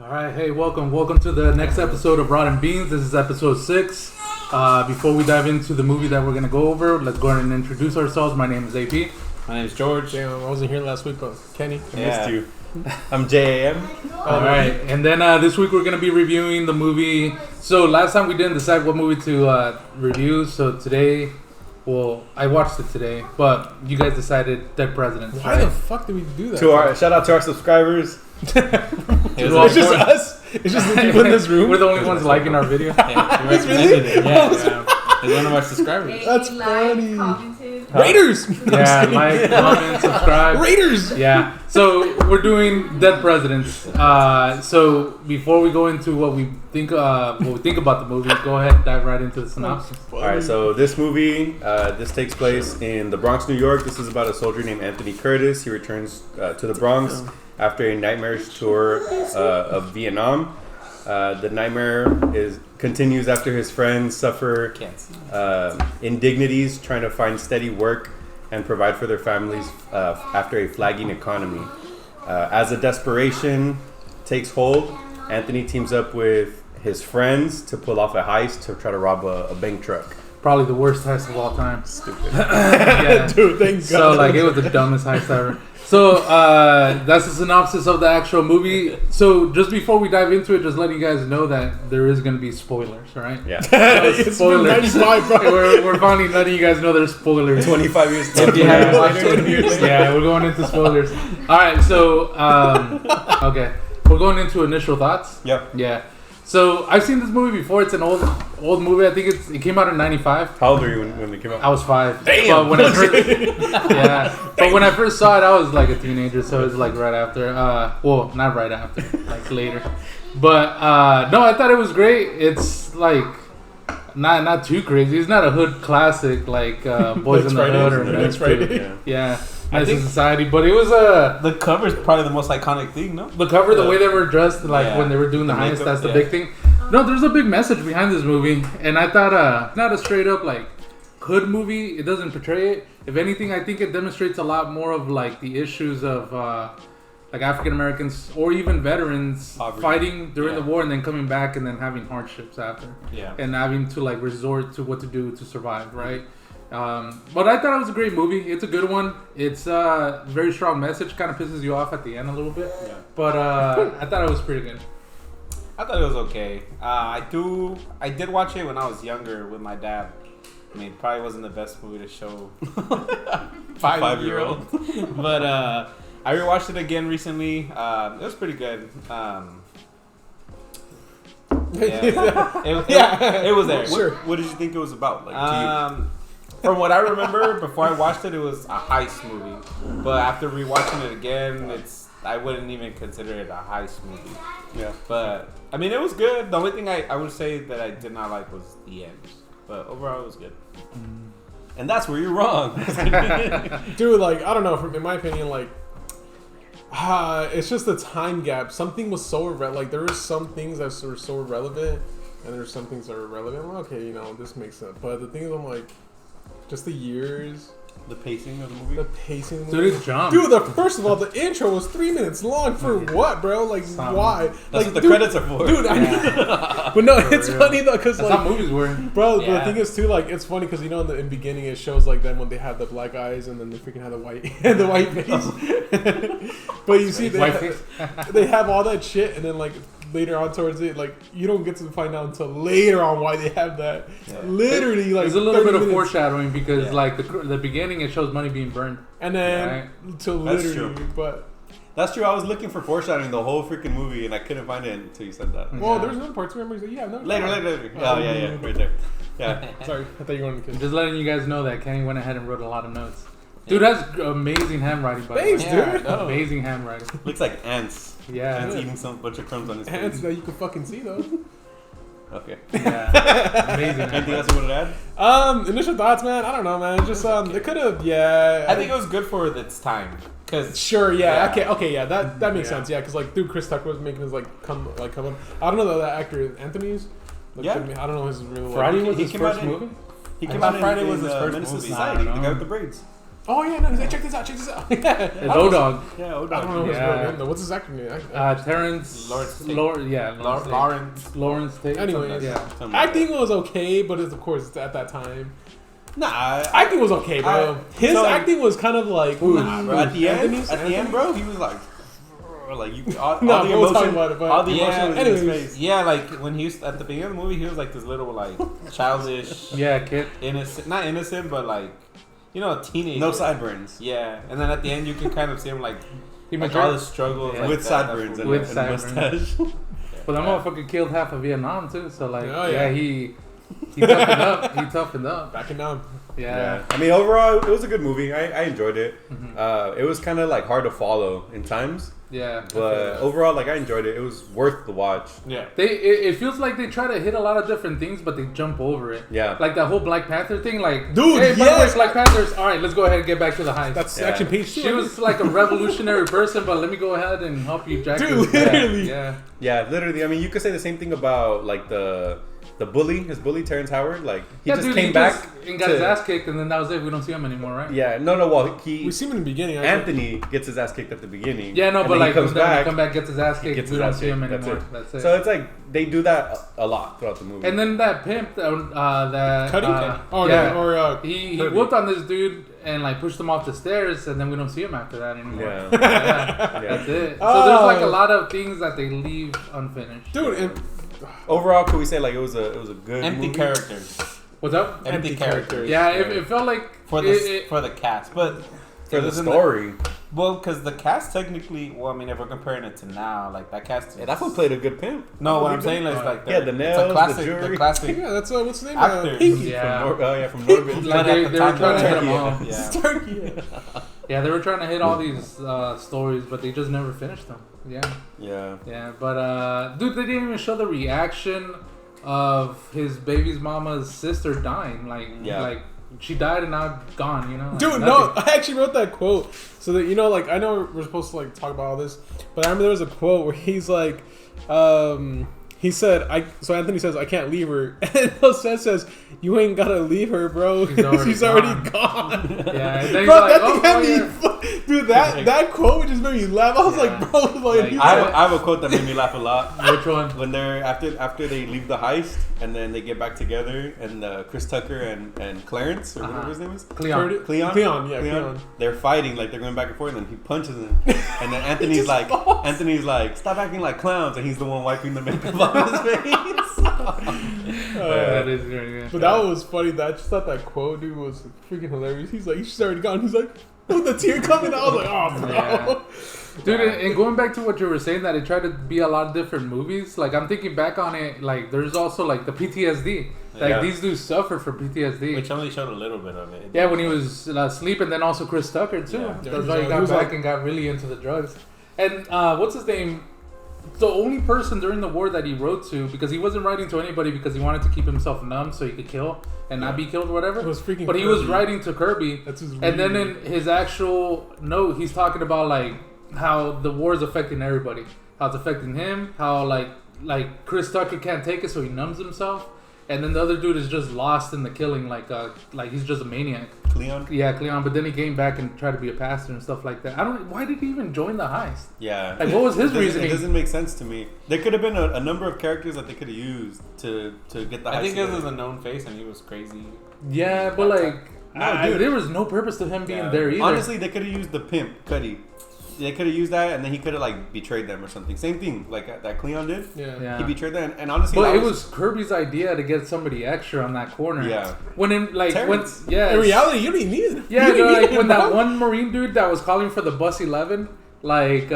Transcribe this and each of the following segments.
All right, hey, welcome to the next episode of Rotten Beans. This is episode 6. Before we dive into the movie that we're gonna go over, let's go ahead and introduce ourselves. My name is AP. My name is George. Damn, I wasn't here last week, but Kenny, I missed you. I'm JAM. All right, and then this week we're gonna be reviewing the movie. So last time we didn't decide what movie to review. So today, well, I watched it today, but you guys decided Dead Presidents. why the fuck did we do that? Shout out to our subscribers. It's just us. It's just the people in this room. We're the only ones liking our video. Yeah, It's really? Yeah. He's one of our subscribers. That's funny. Raiders. Yeah, like, comment, subscribe. Raiders. Yeah, so we're doing Dead Presidents. So before we go into what we think about the movie, go ahead, dive right into the synopsis. All right, so this movie, this takes place in the Bronx, New York. This is about a soldier named Anthony Curtis. He returns to the Bronx after a nightmarish tour of Vietnam. The nightmare continues after his friends suffer indignities trying to find steady work and provide for their families after a flagging economy. As a desperation takes hold, Anthony teams up with his friends to pull off a heist to try to rob a bank truck. Probably the worst heist of all time. Stupid. Yeah. Dude, thank God. So like it was the dumbest heist ever. So that's the synopsis of the actual movie. So just before we dive into it, just letting you guys know that there is going to be spoilers, all right? Yeah. It's Spoilers. been 95, bro. We're finally letting you guys know there's spoilers. 25 years If you haven't watched later. 20 years later. Yeah, we're going into spoilers. All right, so okay, we're going into initial thoughts. Yep. Yeah. So I've seen this movie before. It's an old movie. I think it came out in '95. How old were you when it came out? I was 5. Damn. But when I first, yeah. But when I first saw it, I was like a teenager, so it was like right after. Well, not right after, like later. But no, I thought it was great. It's like not too crazy. It's not a hood classic like Boys in the Hood or Next Friday. Yeah. yeah, Nice in Society. But it was The cover is probably the most iconic thing, no? the cover, the way they were dressed, like Yeah. when they were doing the The heist. makeup, That's the yeah. big thing. No, there's a big message behind this movie, and I thought not a straight up like hood movie. It doesn't portray it. If anything, I think it demonstrates a lot more of like the issues of like African Americans or even veterans Poverty. fighting during Yeah. the war and then coming back and then having hardships after Yeah. and having to like resort to what to do to survive, right? But I thought it was a great movie. It's a good one. It's a very strong message. Kind of pisses you off at the end a little bit, Yeah. but I thought it was pretty good. I thought it was okay. I did watch it when I was younger with my dad. I mean, it probably wasn't the best movie to show five-year-old. But I rewatched it again recently. It was pretty good. It was there. Sure. What did you think it was about? Like, to From what I remember, before I watched it, it was a heist movie. But after rewatching it again, I wouldn't even consider it a heist movie. you? Yeah. But I mean, it was good. The only thing I would say that I did not like was the end. But overall, it was good. And that's where you're wrong. Dude, like, I don't know. In my opinion, like, it's just the time gap. Something was so like there were some things that were so irrelevant, and there were some things that were relevant. I'm like, okay, you know, this makes sense. But the thing is, I'm like, just the years, The pacing of the movie. the pacing. Of the Dude, movie. it jumped. Dude, first of all, the intro was 3 minutes long. For what, bro? Like, why? That's like, what the dude, credits are for. Dude, I know. But no, it's real. funny though, because That's like, how movies were. bro, Yeah. the thing is too, like, it's funny because you know in the beginning it shows like them when they have the black eyes and then they freaking have the white the white face. But you see White face. they have all that shit, and then like later on towards it, like you don't get to find out until later on why they have that. Yeah. Literally, like There's a little 30 bit of minutes. foreshadowing because Yeah. like the beginning it shows money being burned. and then till That's literally, true. but That's true. I was looking for foreshadowing the whole freaking movie, and I couldn't find it until you said that. well, Yeah. there's another part. Remember, he's like, yeah, no, Later. Oh, yeah, right there. Yeah. Sorry, I thought you were going to kiss. Just letting you guys know that Kenny went ahead and wrote a lot of notes. Dude has amazing handwriting, by the way. Thanks, Yeah, dude. no. Amazing handwriting. Looks like ants. Yeah. Ants eating some bunch of crumbs on his Hands face. that you can fucking see though. Okay. Yeah. Amazing Anything else handwriting. you wanted to add? Initial thoughts, man. I don't know, man. Just they could have, yeah. I think it was good for its time. Cause Sure, yeah, Yeah. okay, yeah, that makes Yeah. sense, yeah, because like, dude, Chris Tucker was making his like come up. I don't know that actor Anthony's. Like, Yeah. I don't know his real. Friday Like, was He his came first out in- movie? He I came thought out Friday in was his first Menace to movie. Society. I The don't guy know. with the braids. Oh yeah, no, he's like, check this out. It's Yeah. O-Dog. Yeah, I don't O'Donnell. know his Yeah. real name though. What's his actor name? Terrence Lawrence Tate. Lawrence Tate. Anyways. Yeah. Something like Acting was okay, but of course it's at that time. that. Nah, Acting was okay, bro. His so- acting was kind of like, nah, bro. At the Anthony's- end, bro, he was like all Nah, the but we'll talk emotion, about it, but- all the Yeah, emotion was in his anyways. face. Yeah, like when he was at the beginning of the movie, he was like this little like childish, Yeah, kid. innocent, not innocent, but like a teenager. No sideburns. Yeah, and then at the end you can kind of see him like He all matured. the struggles Yeah. like With that. sideburns and, With and a sideburns. mustache. But that motherfucker killed half of Vietnam too. So like, Oh, yeah, yeah. he toughened up. He toughened up. backing down. Yeah. I mean, overall, it was a good movie. I enjoyed it. Mhm. It was kind of like hard to follow in times, Yeah. but overall, like I enjoyed it. It was worth the watch. Yeah. It feels like they try to hit a lot of different things, but they jump over it. Yeah. Like that whole Black Panther thing. Like, Dude, hey, by the way, yes! Black Panthers. All right, let's go ahead and get back to the heist. That's Yeah. actually page 2. She was like a revolutionary person, but let me go ahead and help you, Jack. Dude, literally. Yeah. Yeah, literally. I mean, you could say the same thing about like the bully, his bully Terrence Howard. Like he just came back and got his ass kicked, and then that was it. We don't see him anymore, right? Yeah, no. Well, We see him in the beginning. Anthony gets his ass kicked at the beginning. Yeah, no, and but then like he comes when he back. come back, gets his ass kicked. gets We his don't ass see him kicked. anymore. That's That's it. So it's like they do that a lot throughout the movie. And then that pimp, that Cuddy? Oh, yeah, no, or he Kirby. whooped on this dude and like pushed him off the stairs, and then we don't see him after that anymore. yeah, Yeah, yeah. that's it. So Oh. there's like a lot of things that they leave unfinished. dude, and Overall, could we say like it was a good Empty movie? characters. What's up? Empty characters. Yeah, it felt like For the cast, but For the isn't story. Well, because the cast technically, well, I mean, if we're comparing it to now, like that cast. Yeah, that one played a good pimp. No, what I'm saying is like Yeah, the it's nails, a the classic, jewelry. classic. yeah, that's what's the name? Actors. Pinky. Yeah. From Norbit. Like But they at the were time, trying to hit them yeah. all. Yeah. Turkey. Yeah, they were trying to hit all these stories, but they just never finished them. Yeah, Yeah. yeah. But dude, they didn't even show the reaction of his baby's mama's sister dying. Like she died and now gone. You know, like, Dude, nothing. no, I actually wrote that quote so that like I know we're supposed to like talk about all this, but I remember there was a quote where he's like, he said, so Anthony says, I can't leave her, and Jose says, you ain't gotta leave her, bro. She's already gone. Yeah, and then he's Bro, like, that oh, thing had oh, me, yeah. dude. That quote just made me laugh. I was Yeah. like, bro, Like, he's I like, have a quote that made me laugh a lot. Which one? When they're after they leave the heist and then they get back together and Chris Tucker and Clarence or whatever his name is. Cleon. Cleon. They're fighting like they're going back and forth and then he punches him and then Anthony's like stop acting like clowns and he's the one wiping the makeup off his face. That is very good. But that was funny. I just thought that quote, dude, was freaking hilarious. He's like, she's already gone. He's like, with the tear coming out. I was like, oh, bro. Yeah. Dude, and going back to what you were saying, that it tried to be a lot of different movies. Like I'm thinking back on it, like there's also like the PTSD. Like Yeah. these dudes suffer from PTSD. Which only showed a little bit of it. Yeah, when he was asleep, and then also Chris Tucker too. Yeah. That's why he got back and got really into the drugs. And what's his name? The only person during the war that he wrote to, because he wasn't writing to anybody because he wanted to keep himself numb so he could kill and not be killed or whatever. It was freaking but he was Kirby. writing to Kirby. That's his And then real- in his actual note, he's talking about like how the war is affecting everybody. How it's affecting him. How like Chris Tucker can't take it, so he numbs himself. And then the other dude is just lost in the killing, like he's just a maniac. Cleon? Yeah, Cleon. But then he came back and tried to be a pastor and stuff like that. Why did he even join the heist? Yeah. Like, what was his It doesn't- reasoning? It doesn't make sense to me. There could have been a number of characters that they could have used to get the heist I think this together. was a known face and he was crazy. Yeah, but like, No, dude. there was no purpose to him being Yeah. there either. Honestly, they could have used the pimp, Cuddy. They could have used that, and then he could have like betrayed them or something. Same thing, like that Cleon did. Yeah. He betrayed them, and honestly, But that it was Kirby's idea to get somebody extra on that corner. Yeah. When in like Terrence. In reality, you didn't need it. Yeah, you didn't like need when it, that bro. one Marine dude that was calling for the bus 11, like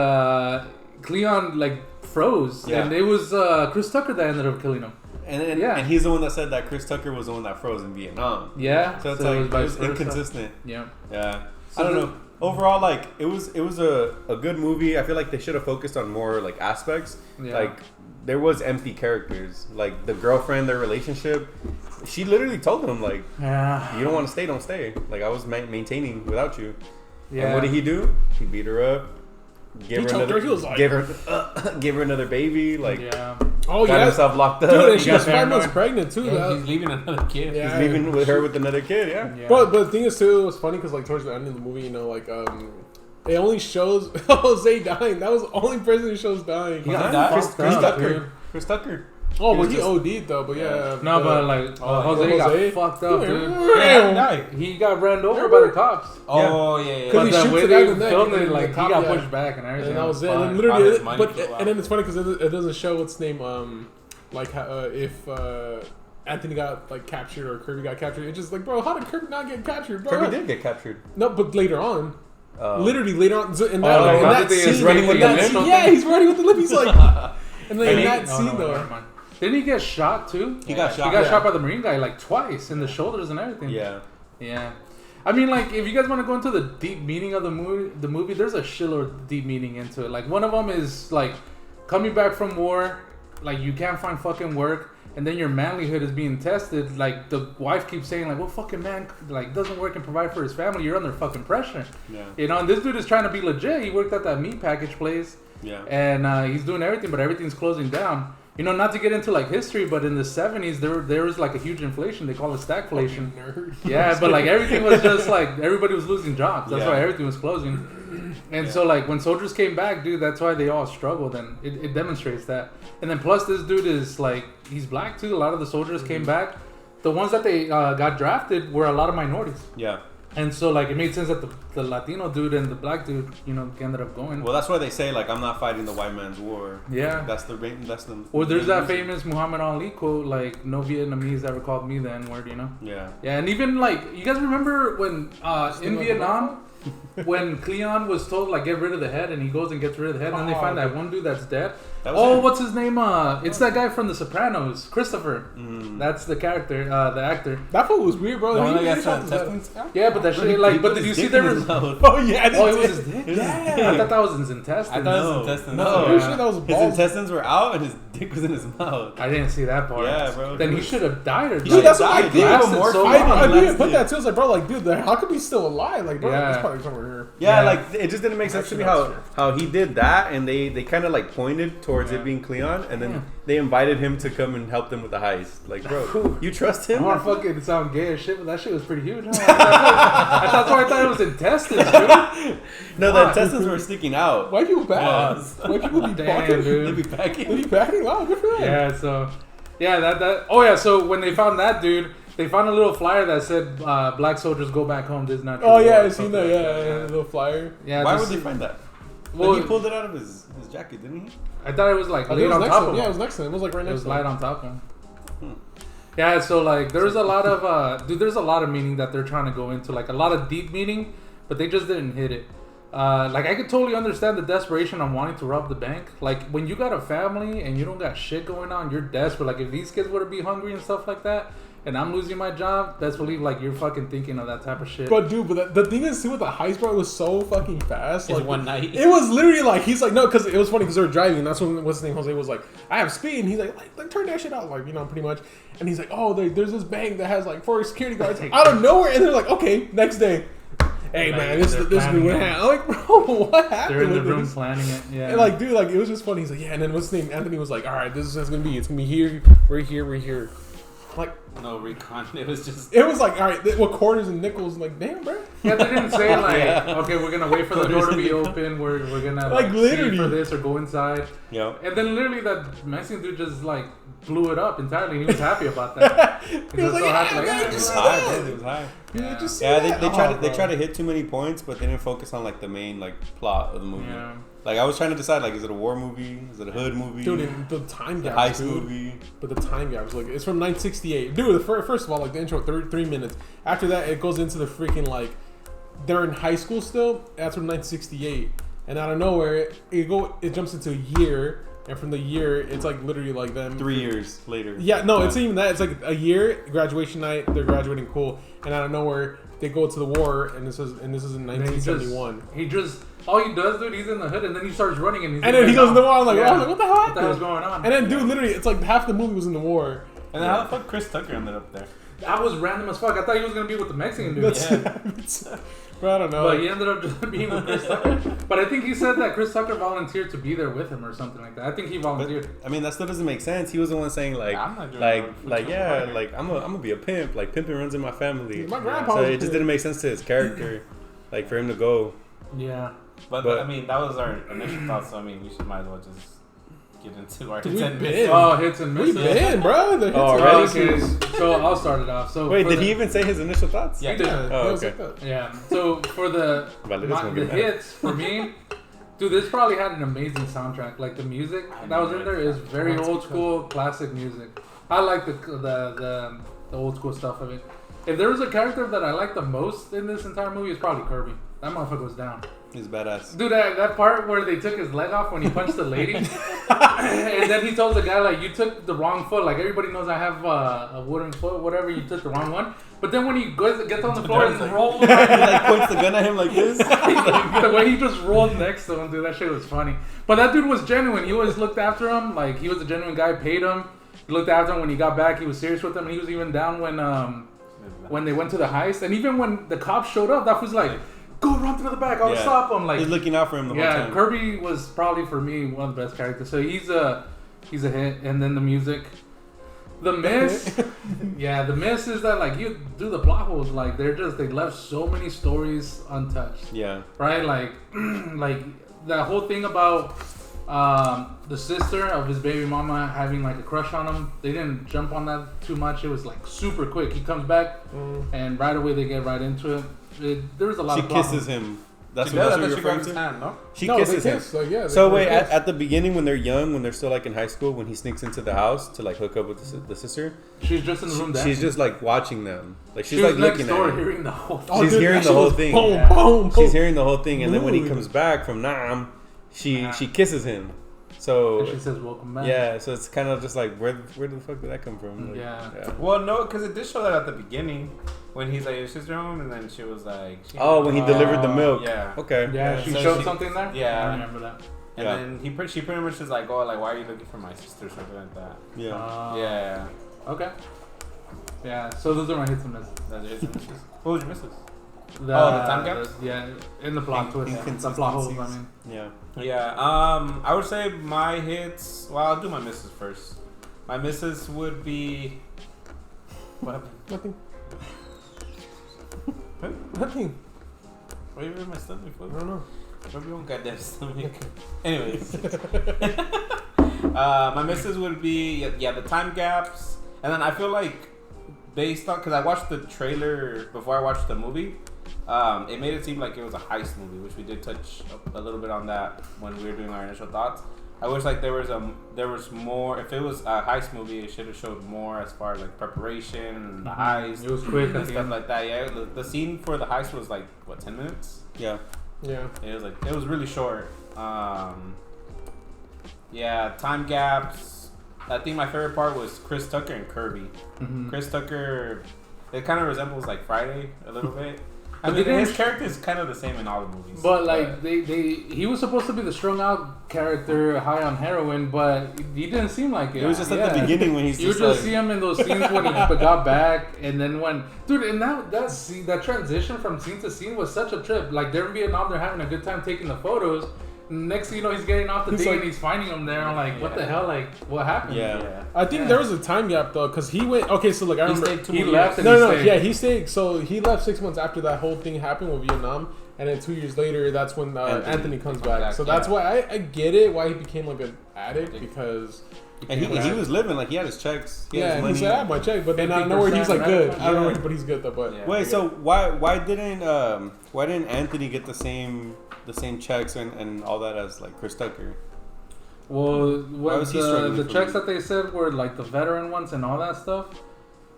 Cleon like froze, Yeah. and it was Chris Tucker that ended up killing him. and he's the one that said that Chris Tucker was the one that froze in Vietnam. Yeah, So it's it like was it vice was versa. inconsistent. Yeah. Yeah. So I don't the- know. Overall, like it was a good movie. I feel like they should have focused on more like aspects. Yeah. Like there was empty characters. Like the girlfriend, their relationship. She literally told him like, Yeah. "You don't want to stay, don't stay." Like I was maintaining without you. Yeah. And what did he do? He beat her up. gave He her choked another, her, he was like- gave her another baby. Like, Yeah. Oh got yeah, himself locked up. dude, and she got was 5 months paranoid. pregnant too. Yeah, he's leaving another kid. Yeah. He's leaving with her with another kid. Yeah. Yeah. But the thing is too, it was funny because like towards the end of the movie, you know, like it only shows Jose dying. That was the only person who shows dying. He got died? fucked Chris up, Tucker. dude. Chris Tucker. Oh, well, He he was OD'd though, but yeah. No, but like Jose Jose? got fucked up, dude. Damn. He got ran over by the cops. Oh yeah. Because But he the shoots way the guy in they the neck, filmed and it, then like the he cop, got yeah. pushed back and everything. And that was it. Fine. And All literally, his money but flew out. and then it's funny because it doesn't show what's name. Like if Anthony got like captured or Kirby got captured. It's just like, bro, how did Kirby not get captured, bro? Kirby did get captured. No, but later on. Literally later on in that, like, in how that did they scene, running with in the that lip scene- or yeah, something? he's running with the lip. He's like, and then in that scene never though, mind. Didn't he get shot too? He got shot. He got yeah. shot by the Marine guy like twice in the shoulders and everything. Yeah. Yeah. I mean, like, if you guys want to go into the deep meaning of the movie, there's a shitload of deep meaning into it. Like, one of them is like coming back from war, like you can't find fucking work, and then your manlyhood is being tested. Like the wife keeps saying, like, well, fucking man, like doesn't work and provide for his family. You're under fucking pressure. Yeah. You know, and this dude is trying to be legit. He worked at that meat package place. Yeah. And he's doing everything, but everything's closing down. You know, not to get into like history, but in the 70s, there was like a huge inflation. They call it stagflation. nerd. Yeah, but like everything was just like everybody was losing jobs. That's Yeah. why everything was closing. And so like when soldiers came back, dude, that's why they all struggled, and it demonstrates that. And then plus this dude is like he's black too. A lot of the soldiers came back. The ones that they got drafted were a lot of minorities. Yeah. And so like it made sense that the Latino dude and the black dude, you know, ended up going. Well, that's why they say like I'm not fighting the white man's war. Yeah. That's the. Well, there's main that reason. famous Muhammad Ali quote, like, no Vietnamese ever called me the N-word, you know? Yeah. Yeah, and even, like, you guys remember when, in Vietnam, when Cleon was told, like, get rid of the head, and he goes and gets rid of the head, and then they find that one dude that's dead? That was him. What's his name? It's that guy from The Sopranos, Christopher. That's the character, the actor. That fool was weird, bro. The one He that shot got his some head. intestines? Yeah, but that shit, like, but did you see there was... Oh yeah, Oh, it was his dick? Yeah. I thought that was his intestines. I thought it was intestines. No. I'm pretty sure that was His balls. intestines were out and his dick was in his mouth. I didn't see that part. Yeah, bro. Then he should have died or He Dude, died. that's what I died. think. They gave him Lasted more so time. long. I didn't put Lasted. that too. I was like, bro, like, dude, how could he still alive? Like, bro, Yeah. there's probably somewhere here. Yeah, Yeah. like it just didn't make sense to me how he did that, and they kind of like pointed towards Yeah. it being Cleon, and then Yeah. they invited him to come and help them with the heist. Like, bro, you trust him? I want to fucking sound gay as shit, but that shit was pretty huge. Huh? That's why I thought it was intestines, dude. No, the intestines were sticking out. White people bad. Pause. White people be Damn, fucking. They dude. be They packing. be packing. Wow, good for them. Yeah, so yeah, that. Oh yeah, so when they found that dude, they found a little flyer that said "Black soldiers go back home." This is not. Oh true yeah, war," I seen something that. like Yeah, the little flyer. Yeah. Why this- would they find that? Well, Like, he pulled it out of his jacket, didn't he? I thought it was like I think laid it was on next top to of him. Yeah, it him. was next to him. It was like right It next was to light him. on top of him. Yeah, so like there's a lot of dude, there's a lot of meaning that they're trying to go into, like a lot of deep meaning, but they just didn't hit it. Like I could totally understand the desperation on wanting to rob the bank. Like when you got a family and you don't got shit going on, you're desperate. Like if these kids were to be hungry and stuff like that, and I'm losing my job, best believe like you're fucking thinking of that type of shit. But dude, the thing is too with the heist, bro, it was so fucking fast. It's Like one night. It was literally like he's like no, because it was funny because they were driving. And that's when what's his name Jose was like, I have speed, and he's like turn that shit out, like pretty much. And he's like, oh, there's this bank that has like 4 security guards out of nowhere, and they're like, okay, next day, hey Like, man, this they're is what planning it. happened. I'm like, bro, what happened? They're in the with room this? planning it. Yeah. And like, dude, like it was just funny. He's like, yeah, and then what's his name? Anthony was like, all right, this is what it's gonna be. It's gonna be here, we're here. Like No recon. It was just. it was like, all right, what quarters and nickels? Like, damn, bro. Yeah, they didn't say like, Yeah. okay, we're gonna wait for the door to be open. We're gonna Like, like literally. see for this or go inside. Yeah. And then literally that Mexican dude just like blew it up entirely. He was happy about that. He was was like, so happy, yeah, like, man, yeah, It was just high, like bro. that. It was high. Yeah, just see Yeah, that. they Oh, try bro. to hit too many points, but they didn't focus on like the main like plot of the movie. Yeah. Like I was trying to decide like, is it a war movie? Is it a hood movie? Dude, and the time gap, heist dude. movie? But the time gap was like, it's from 1968. Dude, first of all, like the intro, 3 minutes. After that, it goes into the freaking like, they're in high school still. That's from 1968. And out of nowhere, it jumps into a year. And from the year, it's like literally like them. 3 years later. Yeah, no, it's not even that. It's like a year, graduation night, they're graduating cool. And out of nowhere, they go to the war, and this is in And then 1971. he just all he does, dude, he's in the hood and then he starts running and he's And then he goes in the war. I'm like, Yeah. oh, what the hell What happened? the hell's going on? And then, dude, literally, it's like half the movie was in the war. And then how the fuck Chris Tucker ended up there? That was random as fuck. I thought he was gonna be with the Mexican dude. That's Yeah. Bro, I don't know. But he ended up just being with Chris Tucker. But I think he said that Chris Tucker volunteered to be there with him or something like that. I think he volunteered. But, I mean, that still doesn't make sense. He was the one saying like, I'm not doing I'm gonna be a pimp. Like pimping runs in my family. My grandpa So was a it just pimp. didn't make sense to his character, like for him to go. Yeah. But I mean, that was our initial thoughts. So I mean, we might as well just get into our Dude, hits we and been. misses. Oh, hits and We misses. been, bro. The hits Oh, and already? misses. Okay, so I'll start it off. So Wait, for did the- he even say his initial thoughts? Yeah. He did. Yeah, Oh, it was okay. like that. Yeah. So for the Valeda's gonna the get mad. hits for me, dude, this probably had an amazing soundtrack. Like the music that was in there is very old school, classic music. I like the old school stuff of it. If there was a character that I liked the most in this entire movie, it's probably Kirby. That motherfucker was down. He's badass. Dude, that part where they took his leg off when he punched the lady, and then he told the guy like, "You took the wrong foot." Like everybody knows I have a wooden foot, whatever. You took the wrong one. But then when he gets on the floor and rolls, He like points the gun at him like this. the way he just rolled next to him, dude, that shit was funny. But that dude was genuine. He always looked after him. Like he was a genuine guy. Paid him. He looked after him when he got back. He was serious with him. And he was even down when they went to the heist. And even when the cops showed up, that was like, "Go run through the back. I'll stop him." Like He's looking out for him the whole yeah, time. Kirby was probably for me one of the best characters. So he's a hit. And then the music. The miss, yeah, the miss is that like you do the plot holes, like they left so many stories untouched, Yeah. right? Like, like that whole thing about the sister of his baby mama having like a crush on him. They didn't jump on that too much. It was like super quick. He comes back, and right away they get right into it. There was a lot. She of plot kisses holes. him. That's She what does. I you're thought she referring grabbed his to? hand, no? She No, kisses they him. kiss, like, yeah, So they wait, kiss. at the beginning when they're young, when they're still like in high school, when he sneaks into the house to like hook up with the sister, She's just in the room. she's just like watching them. Like she's she was like next looking door at him. hearing the whole. Oh, She's dude, hearing that the shit whole was thing. Boom, Yeah. boom, boom. She's hearing the whole thing, and then when he Dude. comes back from Nam, she kisses him. So And she says, "Welcome back." yeah, so it's kind of just like where the fuck did that come from? Like, Yeah. Well, no, because it did show that at the beginning when he's like, "Is sister home?" And then she was like, Oh, when he delivered the milk. Yeah. Okay. Yeah, she So showed she- something there. yeah. I remember that. And Yeah. then she pretty much is like, "Oh, like why are you looking for my sister?" or something like that. Yeah. Yeah. Okay. Yeah. So those are my hits and misses. That's it. What was your misses? The time gaps? Yeah, in the plot twist. The plot holes. I mean. Yeah. Yeah. I would say my hits. Well, I'll do my misses first. My misses would be. What happened? Nothing. What? Nothing. Why are you in my stomach? I don't know. Rub your own goddamn stomach. Anyways. My misses would be the time gaps, and then I feel like based on because I watched the trailer before I watched the movie, it made it seem like it was a heist movie, which we did touch a little bit on that when we were doing our initial thoughts. I wish like there was more. If it was a heist movie, it should have showed more as far as like preparation and the heist. It was quick and at the stuff end. like that. Yeah, the scene for the heist was like what 10 minutes. Yeah. Yeah. It was really short. Yeah, time gaps. I think my favorite part was Chris Tucker and Kirby. Mhm. Chris Tucker, it kind of resembles like Friday a little bit. I But mean, they didn't- his character is kind of the same in all the movies. But like he was supposed to be the strung out character, high on heroin, but he didn't seem like it. It was just at Yeah. the beginning when he's You just just like, see him in those scenes when he got back, and then when and that scene, that transition from scene to scene was such a trip. Like they're in Vietnam, they're having a good time taking the photos. Next thing you know, he's getting off the He's thing like- and he's finding him there. I'm like, what the hell? Like, what happened? Yeah. I think Yeah. there was a time gap though, because he went. Okay, so like I he remember. stayed 2 He years. left and No, stayed. yeah, he stayed. So he left 6 months after that whole thing happened with Vietnam, and then 2 years later, that's when Anthony comes back. So that's why I get it why he became like an addict because. and he was living like he had his checks. He had Yeah, his and he money. said, "I have my check," but then I know where he's like 50%, good. right? I don't know, Yeah. but he's good though. But Yeah. Wait, so why didn't Anthony get the same checks and all that as like Chris Tucker? Well, Why was what he struggling the for checks me? that they said were like the veteran ones and all that stuff.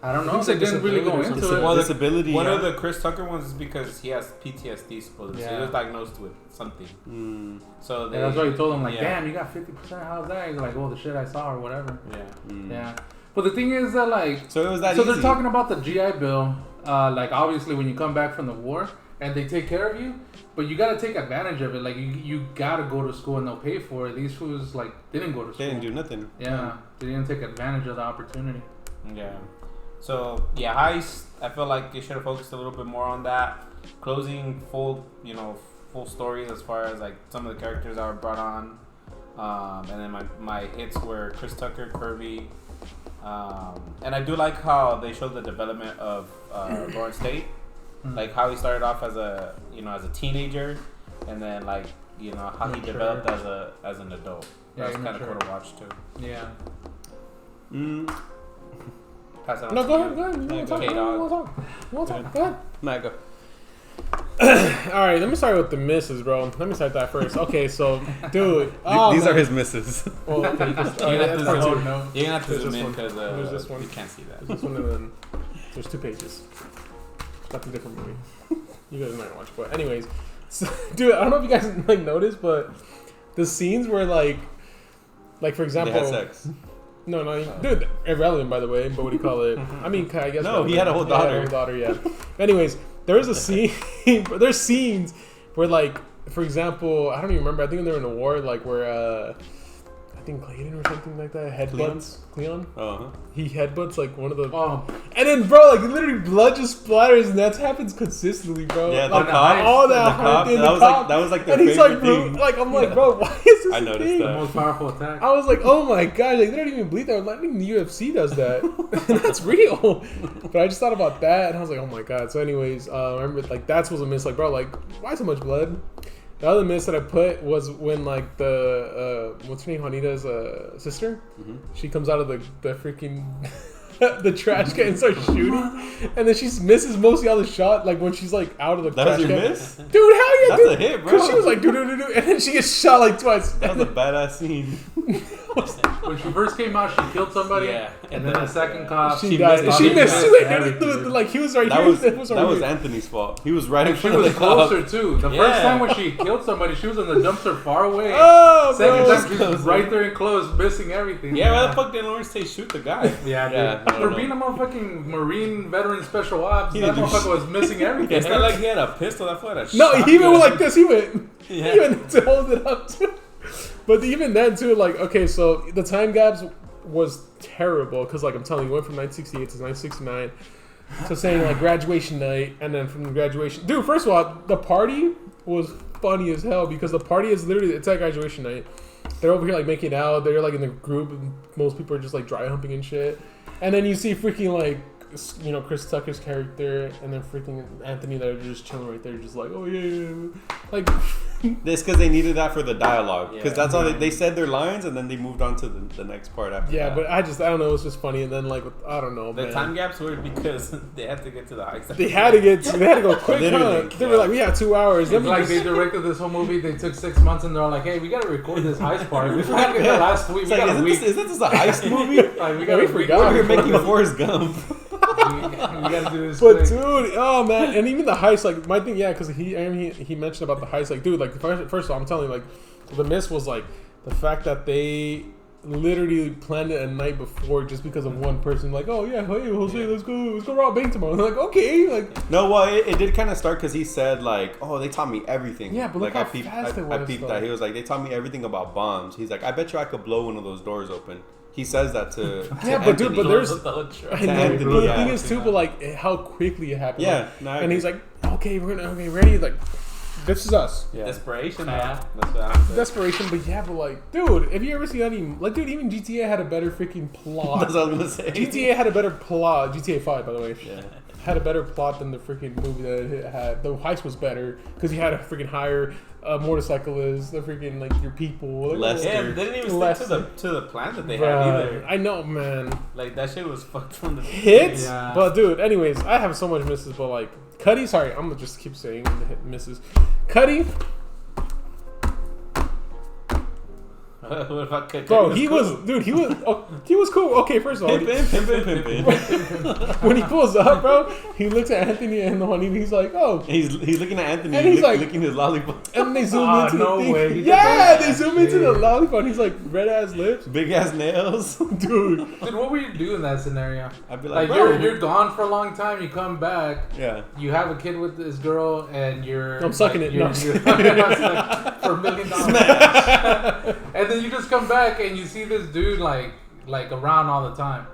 I don't know. think They it's didn't really go disability or into something. it. Well, Disability. One yeah. of the Chris Tucker ones is because he has PTSD supposedly. So he Yeah. was diagnosed with something. Mm, So Yeah, that's why he told him like, yeah. damn, you got 50%. How's that? He's like, oh, the shit I saw or whatever. Yeah. mm. Yeah. But the thing is that like, So it was that so easy. they're talking about the GI Bill. Like obviously when you come back from the war and they take care of you, but you gotta take advantage of it. Like you gotta go to school and they'll pay for it. These fools like didn't go to They school. didn't do nothing. Yeah, they didn't take advantage of the opportunity. Yeah. So yeah, heist. I feel like they should have focused a little bit more on that. closing full stories as far as like some of the characters that were brought on. And then my hits were Chris Tucker, Kirby, and I do like how they showed the development of Lawrence Tate, like how he started off as a teenager, and then like how he developed as an adult. That was kind of cool to watch too. Yeah. Pass it on No, to go you. ahead. You want to talk? You want to talk? Go ahead. Nah, go. All right, let me start with the misses, bro. Let me start that first. Okay, so, dude. These are his misses. Well, okay, You're gonna have to that's zoom part two. You're gonna have to There's zoom this in one. because There's this one. you can't see that. There's this one and then there's 2 pages. That's a different movie. You guys might watch, but anyways, so, dude, I don't know if you guys like noticed, but the scenes where like for example, They had sex. No, dude, irrelevant by the way. But what do you call it? I mean, I guess No, he had a whole Yeah, he had daughter. a whole daughter, yeah. Anyways, there was a scene. There's scenes where, like, for example, I don't even remember. I think they were in a war, like where I think Clayton or something like that headbutts Cleon. Uh-huh. He headbutts like one of the. Oh, And then, bro, like literally blood just splatters, and that happens consistently, bro. Yeah, like the cop. all that The hard cop. thing. That was like their and he's favorite like, bro, thing. like I'm like, bro, why is this I a noticed thing? the that. most powerful attack. I was like, oh my god, like they don't even bleed that. Like, I think the UFC does that. And that's real. But I just thought about that, and I was like, oh my god. So, anyways, I remember like that was a miss. Like, bro, like why so much blood? The other miss that I put was when like the what's her name, Juanita's sister, she comes out of the freaking the trash can and starts shooting, and then she misses mostly all the shot. Like when she's like out of the That trash was your can. miss? Dude, hell yeah, That's dude. a hit, bro. Because she was like, do, and then she gets shot like twice. That was a badass scene. When she first came out, she killed somebody, Yeah. and then the second cop, She died. missed She all missed the too. everything. Like he was right That here. was it right here. Anthony's fault. He was right in She front of was the cop. closer too. The first Yeah. time when she killed somebody, she was in the dumpster far away. Oh, Second bro. time she was right there and close, missing everything. Yeah, why the fuck didn't Lawrence Tate shoot the guy? Yeah, dude. Yeah, I don't For know. being a motherfucking Marine veteran special ops, He that didn't do motherfucker was missing everything. It's not like he had a pistol. That fool had a No, he even shotgun. went like this. He went. Yeah. He went to hold it up too. But even then too, like okay, so the time gaps was terrible because like I'm telling you, went from 1968 to 1969. So saying like graduation night, and then from the graduation, dude. First of all, the party was funny as hell because the party is literally it's at graduation night. They're over here like making out. They're like in the group, and most people are just like dry humping and shit. And then you see freaking like Chris Tucker's character, and then freaking Anthony that are just chilling right there, just like oh yeah. Like This because they needed that for the dialogue. Because Yeah. that's all they said their lines, and then they moved on to the next part after yeah, that. but I don't know. It was just funny, and then like I don't know, The man. time gaps were because they had to get to the ice. They had to go quick. Huh? Literally, They were like, we have 2 hours. Let It's me like just- they directed this whole movie. They took 6 months and they're like, "Hey, we gotta record this heist part. We forgot it last week. It's We like, got a week. isn't this a heist movie? Like, we Yeah, got we a week. forgot. We're making Forrest Gump. We gotta do this But quick. dude, oh man, and even the heist, like my thing, yeah, because he mentioned about the heist, like dude, like first of all, I'm telling you, like the miss was like the fact that they literally planned it a night before just because of one person, like oh yeah, hey Jose, let's go rob a bank tomorrow. And they're like okay, like No, well, it did kind of start because he said like, "Oh, they taught me everything." Yeah, but look like how fast it I was, peeped though. that. He was like, "They taught me everything about bombs." He's like, "I bet you I could blow one of those doors open." He says that to yeah, but dude, but Anthony. there's I I know, Anthony, but the yeah. thing is too, but like how quickly it happened. Yeah, like, no, I and agree. he's like, okay, ready, like this is us. Yeah. Desperation, Yeah. man. That's what I'm saying. Desperation, but yeah, but like, dude, have you ever seen any like, dude, even GTA had a better freaking plot. That's what I was gonna say. GTA had a better plot. GTA 5, by the way, Yeah. had a better plot than the freaking movie that it had. The heist was better because you had to freaking hire motorcyclists, the freaking like your people. Like, Lester. Yeah, they didn't even stick Lester. to the plan that they Bruh, had either. I know, man. Like that shit was fucked from the Hits, Yeah. but dude. Anyways, I have so much misses, but like Cuddy. Sorry, I'm gonna just keep saying the hit misses. Cuddy, What about Cuddy? bro, he was cool. Okay, first of all, Pimpin'. when he pulls up, bro, he looks at Anthony and Juanita. He's like, oh. He's looking at Anthony And he's like- licking his lollipop. And they zoom Ah, into no the thing. way, he did Yeah, that. they zoom into the Shit. lollipop. And he's like red ass lips, Big ass nails. dude. Dude, what would you do in that scenario? I'd be Like like, bro. you're gone for a long time. You come back. Yeah. You have a kid with this girl, and you're. I'm sucking like, it. You're, No. you're, for $1 million. And then you just come back and you see this dude like around all the time,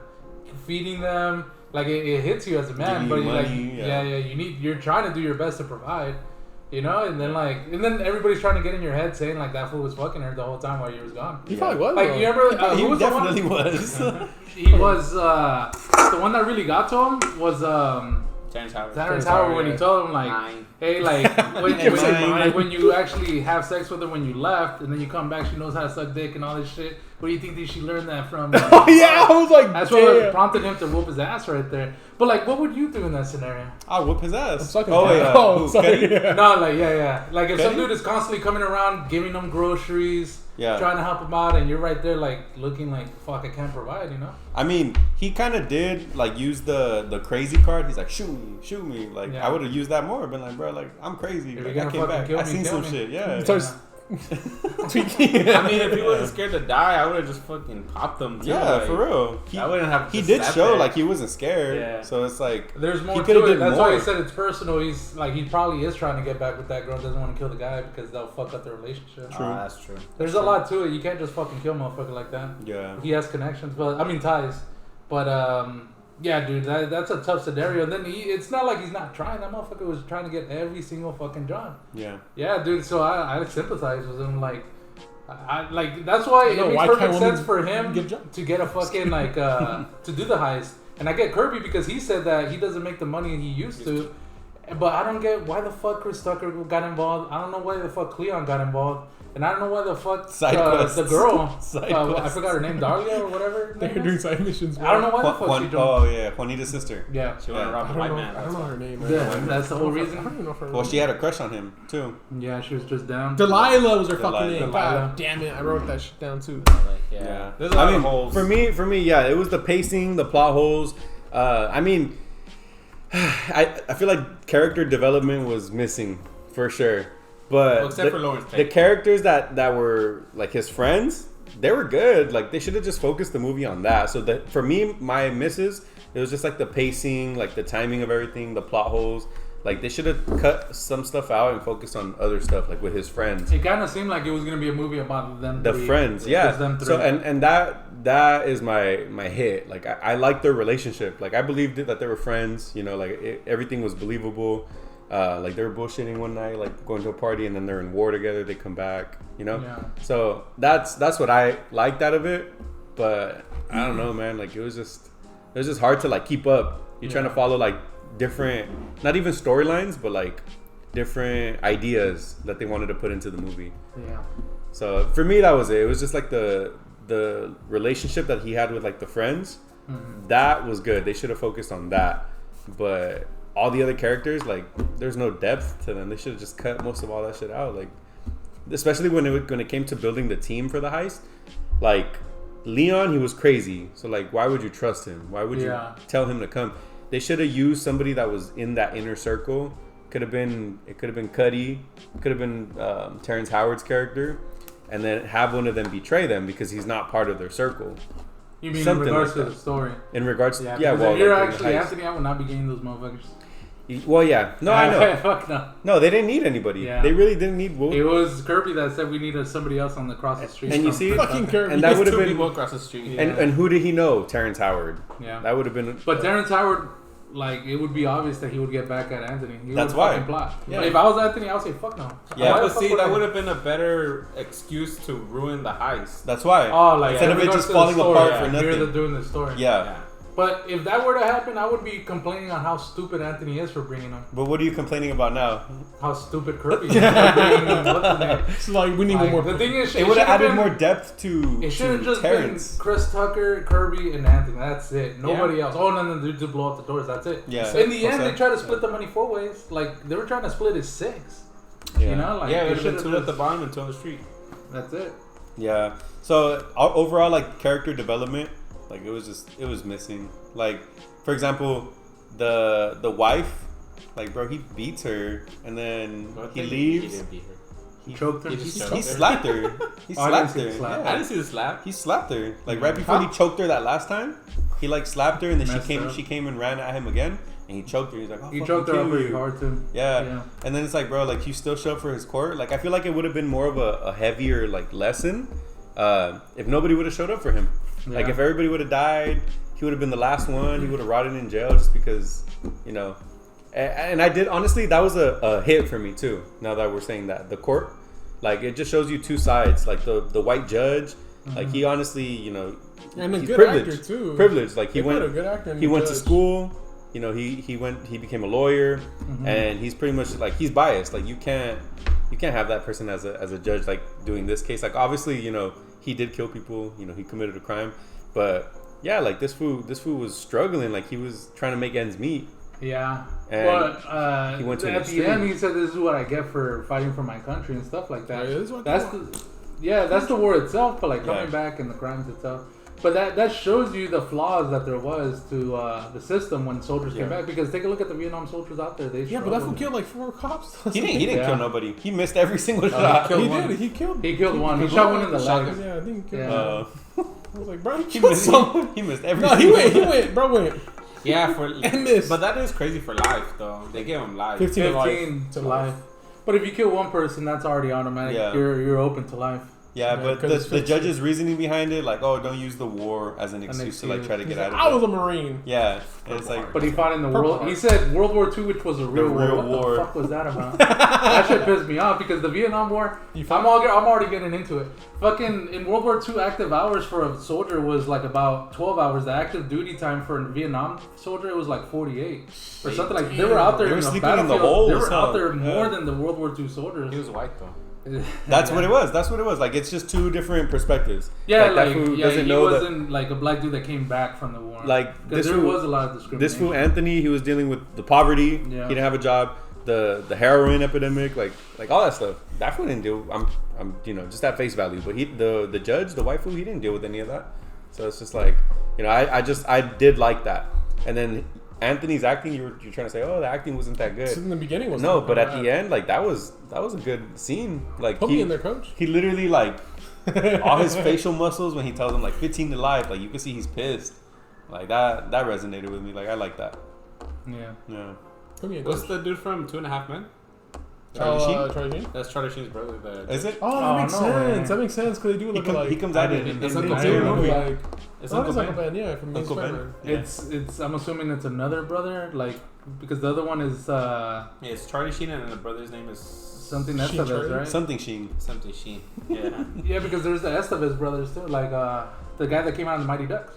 feeding them, Like it hits you as a man, Give but you you money, you're trying to do your best to provide, you know, and then everybody's trying to get in your head saying like that fool was fucking her the whole time while you was gone. He probably was. Like though. you remember He who was definitely the one? was. He was the one that really got to him was Terrence Howard. Terrence Howard when he told him like, Nine. hey, like Nine. when you actually have sex with her when you left and then you come back, she knows how to suck dick and all this shit. Where do you think that she learned that from? Oh yeah, I was like, That's damn. what prompted him to whoop his ass right there. But like, what would you do in that scenario? I'll whip his ass. I'm sucking oh, dick. yeah. Oh, Who, sorry. Kenny? Yeah. No, like yeah. Like if some Kenny? dude is constantly coming around giving them groceries, trying to help him out, and you're right there like looking like fuck, I can't provide, you know? I mean, he kind of did like use the crazy card. He's like, shoot me. Like I would have used that more. Been like, bro, like I'm crazy. If Like, you're I gonna came fucking back. kill I me, seen kill some me. shit. Yeah. Starts tweaking. I mean, if he wasn't scared to die, I would have just fucking popped him. Too. Yeah, like, for real. I wouldn't have. He just did sat show there. like he wasn't scared. Yeah. So it's like There's more he to coulda it. did That's why more. he said it's personal. He's like he probably is trying to get back with that girl. Doesn't want to kill the guy because they'll fuck up the relationship. True. That's true. There's a lot to it. You can't just fucking kill a motherfucker like that. Yeah. He has connections, but I mean ties. But yeah, dude, that's a tough scenario. And then it's not like he's not trying. That motherfucker was trying to get every single fucking job. Yeah. Yeah, dude. So I sympathize with him. Like, I like that's why No, it why makes can't perfect women sense for him get jobs? to get a fucking like to do the heist. And I get Kirby because he said that he doesn't make the money he used to. But I don't get why the fuck Chris Tucker got involved. I don't know why the fuck Cleon got involved. And I don't know why the fuck Side quests. the girl, Side I quests. forgot her name, Darlia or whatever. her They're name doing is. side missions. I don't know why the fuck she joined. Oh yeah, Juanita's sister. Yeah, She wanted to Yeah. rob I a don't white know. man. I don't know her name. Man. yeah, that's the whole I don't reason. even know if her Well, she had a crush on him too. Yeah, she was just down. Delilah was her Delilah. fucking name. Delilah. God damn it! I wrote that shit down too. Like, yeah. There's a lot I mean, of holes. for me, yeah, it was the pacing, the plot holes. I mean, I feel like character development was missing for sure. But Well, except for Lawrence the Tate. characters that were like his friends, they were good. Like they should have just focused the movie on that. So that for me, my misses, it was just like the pacing, like the timing of everything, the plot holes. Like they should have cut some stuff out and focused on other stuff, like with his friends. It kind of seemed like it was gonna be a movie about them. The three. friends, Just yeah. them three. So and that is my hit. Like I like their relationship. Like I believed that they were friends. You know, like everything was believable. Like they were bullshitting one night, like going to a party, and then they're in war together. They come back, you know. Yeah. So that's what I liked out of it. But I don't know, man. Like it was just hard to like keep up. You're trying to follow like different, not even storylines, but like different ideas that they wanted to put into the movie. Yeah. So for me, that was it. It was just like the relationship that he had with like the friends. Mm-hmm. That was good. They should have focused on that. But all the other characters, like, there's no depth to them. They should have just cut most of all that shit out. Like, especially when it came to building the team for the heist. Like, Leon, he was crazy. So like, why would you trust him? Why would you tell him to come? They should have used somebody that was in that inner circle. It could have been Cuddy. It could have been Terrence Howard's character. And then have one of them betray them because he's not part of their circle. You mean Something in regards like to that. the story? In regards to Because well, if you're like, actually heist. Anthony, I would not be getting those motherfuckers. Well, yeah. No, I know. Fuck no. No, they didn't need anybody. Yeah. They really didn't need Will. It was Kirby that said we needed somebody else on the cross the street. And you from see, Chris Fucking Tucker. Kirby. and that would have Two been. people across the street. Yeah. And who did he know? Terrence Howard. Yeah. That would have been. But Terrence Howard, like, it would be obvious that he would get back at Anthony. He That's would why. fucking plot. Yeah. If I was Anthony, I would say fuck no. Yeah. Why the But fuck see, would that I- would have been a better excuse to ruin the heist. That's why. Oh, like Instead in of it regards just to the falling story, apart yeah, for You're nothing. doing the story. Yeah. But if that were to happen, I would be complaining on how stupid Anthony is for bringing him. But what are you complaining about now? How stupid Kirby is for bringing him. What's his name? It's like we need Like, one more. the thing is, It would have added more depth to. It should have just Terrence. been Chris Tucker, Kirby, and Anthony. That's it. Nobody else. Oh, and then the dude to blow up the doors. That's it. Yeah. In the What's end, that? they tried to split the money 4 ways. Like, they were trying to split it 6. Yeah. You know? Like, Yeah, they it would have been should've two at the just- bottom and two on the street. That's it. Yeah. So overall, like character development, like it was missing. Like, for example, the wife, like bro, he beats her and then he He leaves. didn't beat her. He choked her. he just He choked her. slapped her. He Oh, I didn't slapped see her. the slap. Yeah. I didn't see the slap. He slapped her. Like right before he choked her that last time, he like slapped her and then Messed she up. came and ran at him again and he choked her. He's like, oh, He fucking choked her up kill pretty you. hard, too. Yeah. Yeah. And then it's like, bro, like you still show up for his court. Like I feel like it would have been more of a heavier like lesson if nobody would have showed up for him. Like Yeah. if everybody would have died, he would have been the last one. He would have rotted in jail just because, you know. And I did, honestly, that was a hit for me too. Now that we're saying that. The court, like, it just shows you two sides. Like, the white judge, like, he honestly, you know, and a he's good privileged. actor too. Privileged. Like, a good actor he went to school. You know, he became a lawyer, and he's pretty much like, he's biased. Like, you can't have that person as a judge, like, doing this case. Like, obviously, you know, he did kill people. You know, he committed a crime, but yeah, like, this fool was struggling. Like, he was trying to make ends meet. Yeah, and but he went to at the end, he said, "This is what I get for fighting for my country and stuff like that." That's the war itself, but like coming back and the crimes itself. But that shows you the flaws that there was to the system when soldiers came back. Because take a look at the Vietnam soldiers out there. But that fool killed like 4 cops. He didn't kill nobody. He missed every single shot. He killed one. He shot one in the leg. Yeah, I think he killed one. I was like, bro, he missed every. No, he went. Bro went. Yeah, and missed. But that is crazy for life, though. They gave him life. 15 to life. But if you kill one person, that's already automatic. Yeah. You're open to life. Yeah, but the judge's reasoning behind it, like, oh, don't use the war as an excuse to like try to get out of it. I was a Marine. Yeah, and it's like, but he fought in the world. He said World War II, which was a real war. What the fuck was that about? That shit pissed me off because the Vietnam War. I'm already getting into it. Fucking in World War II, active hours for a soldier was like about 12 hours. The active duty time for a Vietnam soldier, it was like 48 or something. Like they were out there in the battlefield. They were out there more than the World War II soldiers. He was white though. That's what it was. That's what it was. Like, it's just two different perspectivents. Yeah, like that fool doesn't know wasn't like a black dude that came back from the war. Like, because there was a lot of discrimination. This fool Anthony, he was dealing with the poverty. Yeah. He didn't have a job. The heroin epidemic, like all that stuff. That fool didn't deal. I'm just at face value. But the judge, the white fool, he didn't deal with any of that. So it's just like, I did like that. And then Anthony's acting, you're trying to say, oh, the acting wasn't that good. In the beginning was no, but at the end, like that was a good scene. Like put me in there, coach. He literally like all his facial muscles when he tells him like 15 to life, like you can see he's pissed. Like that resonated with me. Like I like that. Yeah. Yeah. Put me in, what's the dude from 2.5 Men? Charlie Sheen? That's Charlie Sheen's brother. Is it? Oh, that makes sense. That makes sense because they do look like. He comes out in It's Uncle Ben. Yeah, from Uncle Ben. Yeah. It's. I'm assuming it's another brother, like because the other one is. Yeah, it's Charlie Sheen and the brother's name is something Estevez, right? Something Sheen. Something Sheen. Yeah. Yeah, because there's the Estevez brothers too, like the guy that came out in the Mighty Ducks.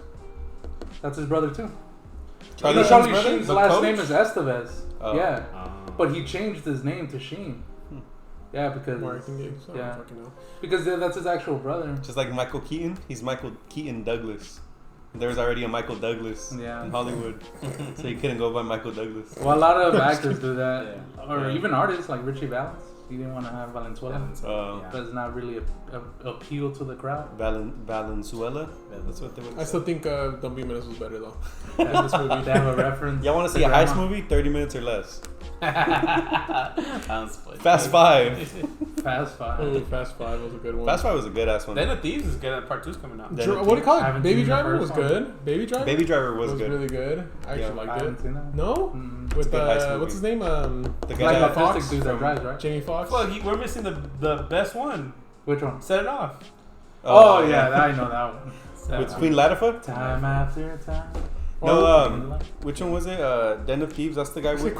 That's his brother too. Charlie Sheen's last name is Estevez. Oh. Yeah, but he changed his name to Sheen. Yeah, because because that's his actual brother. Just like Michael Keaton, he's Michael Keaton Douglas. There's already a Michael Douglas in Hollywood, so he couldn't go by Michael Douglas. Well, a lot of actors do that, or even artists like Richie Valens. He didn't want to have Valenzuela. Does not really appeal to the crowd. Valenzuela? That's what they would say. I still think Don't Be Menace was better though. This movie, they have a reference. Y'all want to see a heist movie? 30 minutes or less. Fast 5. Fast 5. Oh, Fast 5 was a good one. Fast 5 was a good ass one. Den of Thieves is good. Part 2's coming out. What do you call it? Baby Driver was good. Baby Driver was good. Really good. I actually liked it. No? With what's his name? The guy like Fox dude that drives, right? Jamie Foxx. Fuck, we're missing the best one. Which one? Set It Off. Oh yeah, I know that one. With Queen Latifah? Time after time. No, which one was it? Den of Thieves. That's the guy with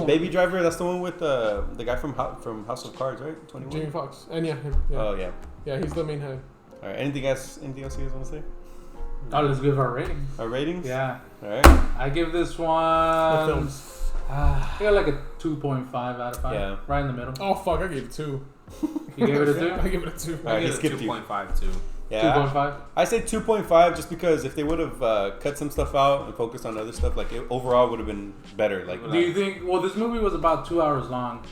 Baby Driver. That's the one with the guy from House of Cards, right? 21. Jamie Foxx, and yeah. Oh yeah. Yeah, he's the main head. All right. Anything else? You guys want to say? Oh, let's give our ratings. Our ratings? Yeah. All right. I give this one. What films? I got like a 2.5 out of 5. Yeah. Right in the middle. Oh fuck! I gave it 2. You gave it a 2? I give it a 2. I give it a 2.5 too. Yeah, 2.5. I say 2.5 just because if they would have cut some stuff out and focused on other stuff, like it overall would have been better. Like, do you think? Well, this movie was about 2 hours long.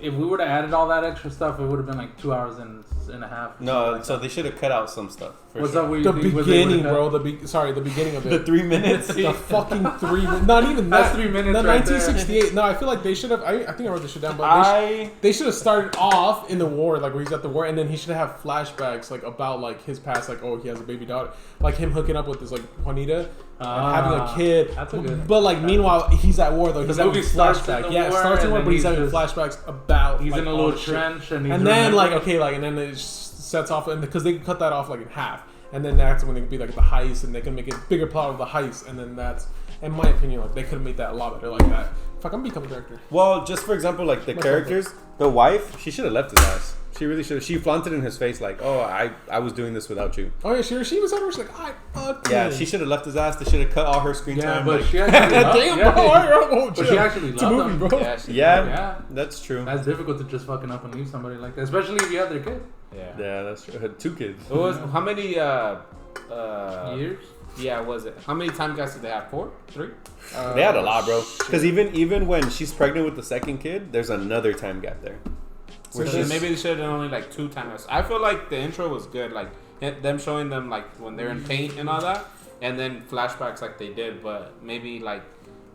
If we would have added all that extra stuff, it would have been like 2 hours and a half. No, like so they should have cut out some stuff. What's sure. up? What the you think? Beginning, bro. The beginning of it. The 3 minutes. The fucking 3 minutes. Not even that. That's 3 minutes. The right 1968. There. No, I feel like they should have. I think I wrote this shit down, but they should have started off in the war, like where he's at the war, and then he should have flashbacks like about like his past, like he has a baby daughter, like him hooking up with this like Juanita. And having a kid, that's a good. But like meanwhile, he's at war though. He's having flashback. Yeah, it starts in war, but he's having flashbacks about. He's like, in a little trench, and then like okay, like and then it's sets off, and because they can cut that off like in half, and then that's when it could be like the heist, and they can make a bigger plot of the heist, and then that's, in my opinion, like they could have made that a lot better like that. Fuck, I'm becoming a director. Well, just for example, like the characters, the wife, she should have left his ass. She really should. She flaunted in his face like, "Oh, I was doing this without you." Oh yeah, she was over. She's like, I fucked Yeah, him. she should have left his ass. They should have cut all her screen Yeah, time. but like, she actually loved, Damn, yeah, bro. yeah. But she actually It's a loved movie, them. bro. yeah, that's true. That's difficult to just fucking up and leave somebody like that, especially if you have their kid. Yeah, that's true. Had 2 kids. It was how many Years? Yeah, was it? How many time gaps did they have? 4? 3? They had a lot, bro. Because even when she's pregnant with the second kid, there's another time gap there. So maybe they should have done only like 2 time gaps. I feel like the intro was good, like them showing them like when they're in paint and all that, and then flashbacks like they did, but maybe like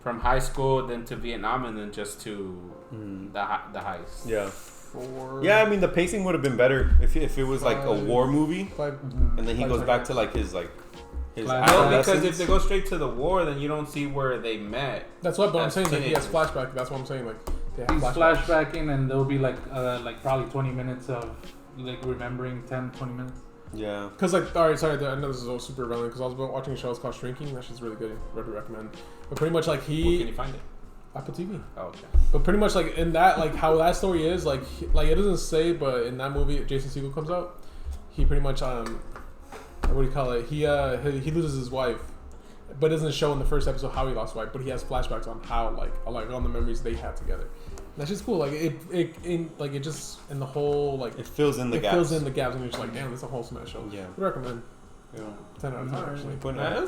from high school then to Vietnam and then just to the heist. Yeah. 4. Yeah, I mean the pacing would have been better if it was like a 5. war movie, 5. and then he 5 goes time back gaps. to like his No, adolescence. because if they go straight to the war, then you don't see where they met. That's what, but I'm As saying like he has teenagers. flashback. That's what I'm saying. Like they have He's flashbacks. flashbacking, and there'll be like probably 20 minutes of like remembering 10, 20 minutes. Yeah. Cause like, all right, sorry, I know this is all super relevant. Cause I was watching a show. It's called Shrinking. That shit's really good. I'd recommend. But pretty much like Where can you find it? Apple TV. Oh, okay. But pretty much like in that, like how that story is, like it doesn't say, but in that movie, Jason Segel comes out. He pretty much what do you call it? He loses his wife, but it doesn't show in the first episode how he lost his wife. But he has flashbacks on how like on the memories they had together. And that's just cool. Like it just in the whole like It fills in the gaps. fills in the gaps, and you're just like, damn, this is a wholesome ass show. Yeah. I'd recommend. Yeah. 10 out of 10 Alright. actually. Yeah,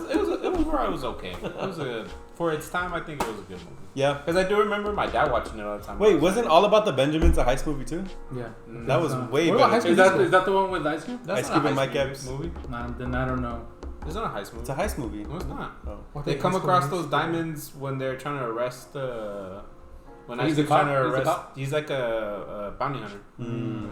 it was where I was okay. It was a for its time. I think it was a good movie. Yeah. Because I do remember my dad watching it all the time. Wait, wasn't All About the Benjamins a heist movie too? Yeah. That was way What about better. High School Is that the one with Ice Cube? That's Ice not Cube a and heist Mike Epps. movie. Nah, then I don't know. It's not a heist movie. It's a heist movie. No, it's not. Oh. What They the- come High School across Musical? those diamonds when they're trying to arrest. When He's Ice a Cube's cop? trying to He's a arrest. cop? He's like a bounty hunter.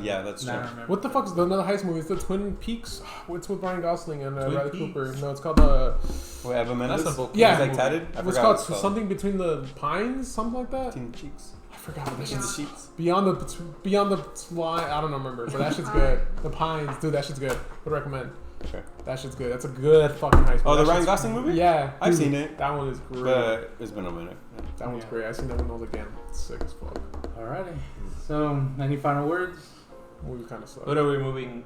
Yeah, that's Nah, I true. don't remember. What the fuck is another heist movie? It's the Twin Peaks. What's with Ryan Gosling and Twin Bradley Peaks? Cooper? No, it's called Wait, Eva Mendes? That's a book. Yeah. He's like tatted? I what's forgot called what it's something between the pines, something like that. Between the cheeks. I forgot what that Between the shit's. sheets. Beyond the line, I don't remember, but that shit's good. The pines, dude, that shit's good. Would recommend. Okay. That shit's good. That's a good fucking heist. Oh, the That Ryan shit's- Gosling movie? Yeah, I've dude, seen it. That one is great. But it's been a minute. Yeah. That one's Yeah. great. I seen that one all again. It's sick as fuck. Alrighty. So, any final words? Movie kind of sucks. What are we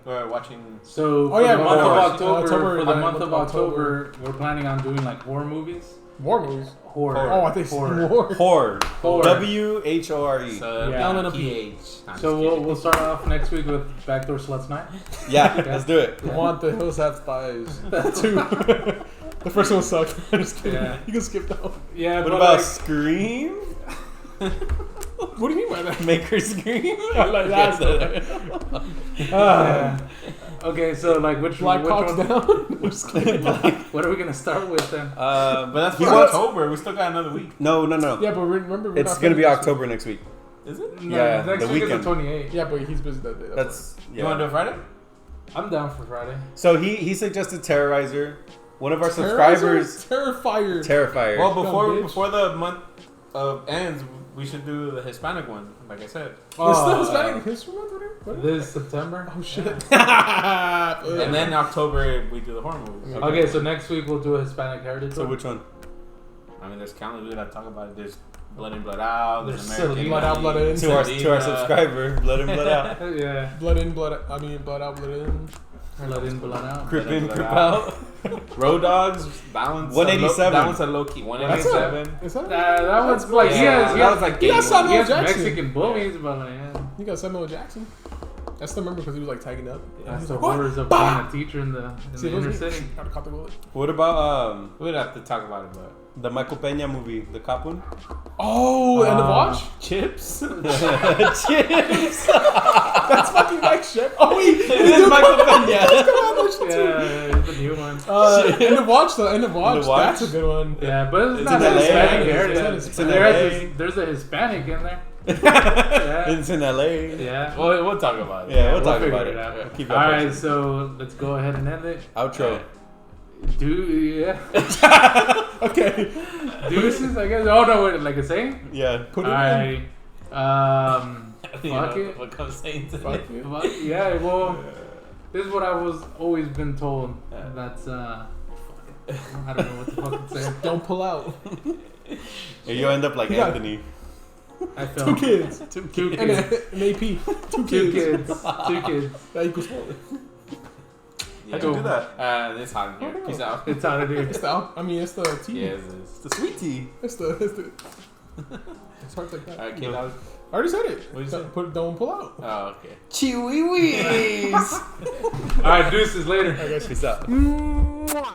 watching? So, Oh, yeah, for the month of October, October, for the the month of October. October, we're planning on doing like horror movies. More movies. Horror. Oh, I think horror. more. Horror. Horror. WHORE. So, Yeah. Element of PH. So we'll start off next week with Backdoor Sluts Night. Yeah, let's do it. I want the hills have thighs. Two. The first one sucked. I'm just kidding. Yeah. You can skip that one. Yeah, What but about like, Scream? What do you mean by that? Make her scream? I like that. yeah. Okay, so like which Black which Hawks one? down. I'm just kidding. What are we gonna start with then? But that's he for wants- October. We still got another week. No. Yeah, but remember, we're It's not gonna be finished. October next week. Is it? No, Yeah, next the week weekend. is the 28th. Yeah, but he's busy that day. That's You want to do it Friday? I'm down for Friday. So he suggested Terrorizer. One of our subscribers, Terrifier. Terrifier. Well, bitch. before the month ends, we should do the Hispanic one. Like I said, It's still Hispanic History Month, whatever. This September. Oh shit. and then October we do the horror movies. Okay. Okay, so next week we'll do a Hispanic Heritage. So one. which one? I mean, there's countless. We gotta talk about it. There's Blood In, Blood Out. There's There's American Blood Out, Beauty, Blood In. To our Selena, subscriber, blood in, blood out. Yeah. Blood in, blood out. I mean, blood out, blood in. Blood in, blood out. Crip in, Blood crip Out. out. Road Dogs. That one's 187. That one's a low key. 187. Is that? That one's like Yeah, that was like You got game Samuel he has Jackson. Mexican bullies, but like, yeah. You got Samuel L. Jackson. I still remember because he was like tagging up. That's He's the like, what? horrors of Bah! being a teacher in the See, inner those city. I'd have caught the bullet. What about We'd have to talk about it, but the Michael Peña movie, the cop one? Oh, end of watch? Chips. Chips. That's fucking like shit. Oh, wait. It is Michael Peña. Yeah, it's the new one. End of watch, though. End of watch. End of Watch? That's a good one. Yeah, but it's It's not in LA. Hispanic It's heritage. in It's in LA. There's a Hispanic in there. Yeah. It's in LA. Yeah. We'll talk about it. Yeah, we'll talk figure about it. out. Keep All it right, posted. so let's go ahead and end it. Outro. Okay. Deuces, I guess. Oh no, wait, like a saying. Yeah. Put All it in. right. You Fuck know it. what comes saying today. Fuck you. Yeah. Well, This is what I was always been told. Yeah. That's I don't know what the fuck to say. Don't pull out. And you'll end up like Yeah. Anthony. I feel 2 kids. Two And kids. an AP. 2 Two kids. kids. 2 kids. That equals 4. Yeah. How'd you do that? It's hot in here. Peace out. It's out of here. It's the tea. Yeah, it's The sweet tea. It's hard like that. Alright, kid, I was. I already said it. What'd you say? Don't pull out. Oh, okay. Chewy wees. All right, deuces later. I guess. Peace out. Mwah.